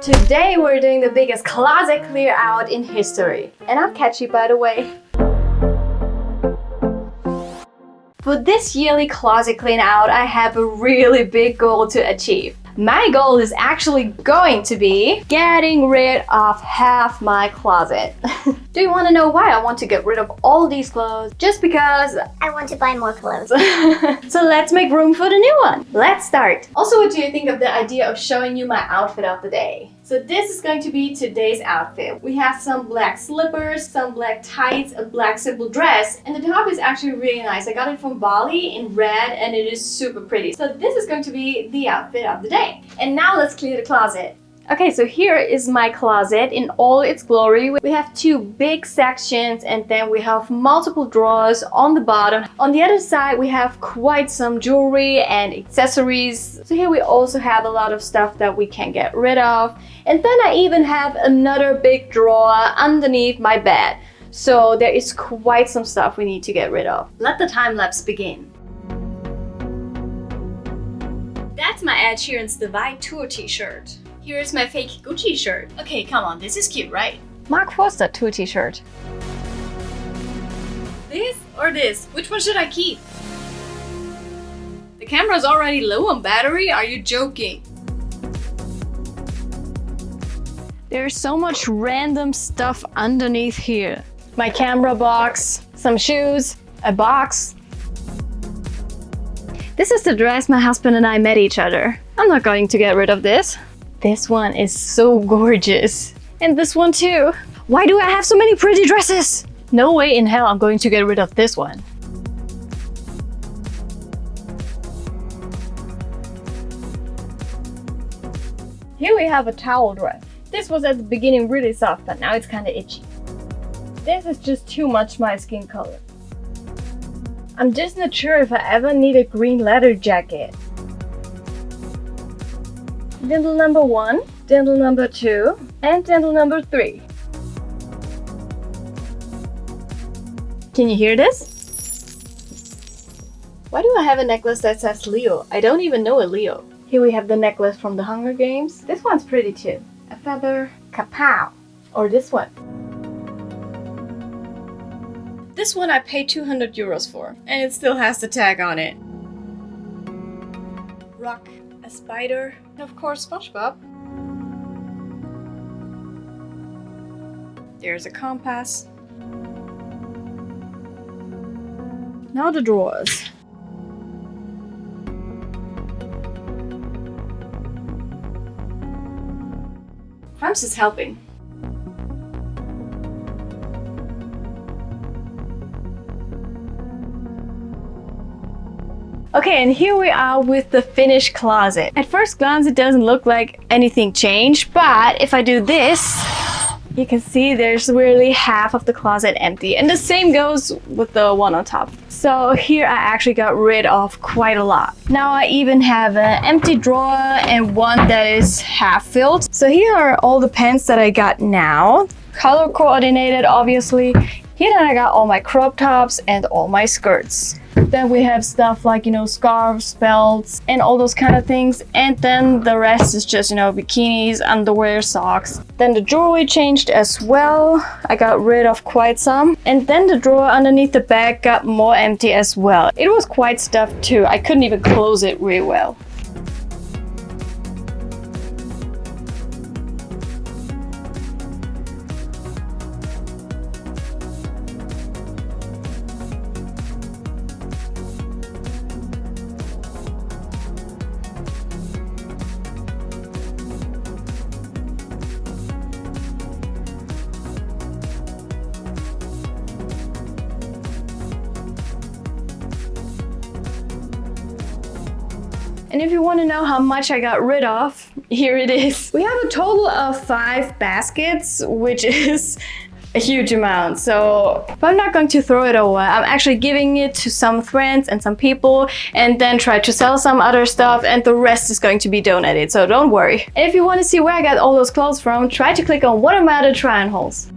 Today we're doing the biggest closet clear out in history. And I'm Katchy, by the way. For this yearly closet clean out, I have a really big goal to achieve. My goal is actually going to be getting rid of half my closet. Do you want to know why I want to get rid of all these clothes? Just because I want to buy more clothes. So let's make room for the new one. Let's start. Also, what do you think of the idea of showing you my outfit of the day? So this is going to be today's outfit. We have some black slippers, some black tights, a black simple dress, and the top is actually really nice. I got it from Bali in red and it is super pretty. So this is going to be the outfit of the day. And now let's clear the closet. Okay, so here is my closet in all its glory. We have two big sections and then we have multiple drawers on the bottom. On the other side, we have quite some jewelry and accessories. So here we also have a lot of stuff that we can get rid of. And then I even have another big drawer underneath my bed. So there is quite some stuff we need to get rid of. Let the time lapse begin. That's my Ed Sheeran's Divide Tour t-shirt. Here's my fake Gucci shirt. Okay, come on, this is cute, right? Mark Forster tour t-shirt. This or this? Which one should I keep? The camera's already low on battery? Are you joking? There's so much random stuff underneath here. My camera box, some shoes, a box. This is the dress my husband and I met each other. I'm not going to get rid of this. This one is so gorgeous. And this one too. Why do I have so many pretty dresses? No way in hell I'm going to get rid of this one. Here we have a towel dress. This was at the beginning really soft, but now it's kind of itchy. This is just too much my skin color. I'm just not sure if I ever need a green leather jacket. Dingle number 1, dingle number 2, and dingle number 3. Can you hear this? Why do I have a necklace that says Leo? I don't even know a Leo. Here we have the necklace from the Hunger Games. This one's pretty too. A feather, kapow. Or this one. This one I paid 200 euros for, and it still has the tag on it. Rock, a spider, and of course SpongeBob. There's a compass. Now the drawers. Prams is helping. Okay, and here we are with the finished closet. At first glance, it doesn't look like anything changed, but if I do this, you can see there's really half of the closet empty. And the same goes with the one on top. So here I actually got rid of quite a lot. Now I even have an empty drawer and one that is half filled. So here are all the pants that I got now. Color coordinated, obviously. Here then I got all my crop tops and all my skirts. Then we have stuff like, scarves, belts, and all those kind of things. And then the rest is just, bikinis, underwear, socks. Then the jewelry changed as well. I got rid of quite some. And then the drawer underneath the bag got more empty as well. It was quite stuffed too. I couldn't even close it really well. And if you want to know how much I got rid of, here it is. We have a total of 5 baskets, which is a huge amount. So, but I'm not going to throw it away. I'm actually giving it to some friends and some people and then try to sell some other stuff, and the rest is going to be donated, so don't worry. And if you want to see where I got all those clothes from, try to click on one of my other try-on hauls.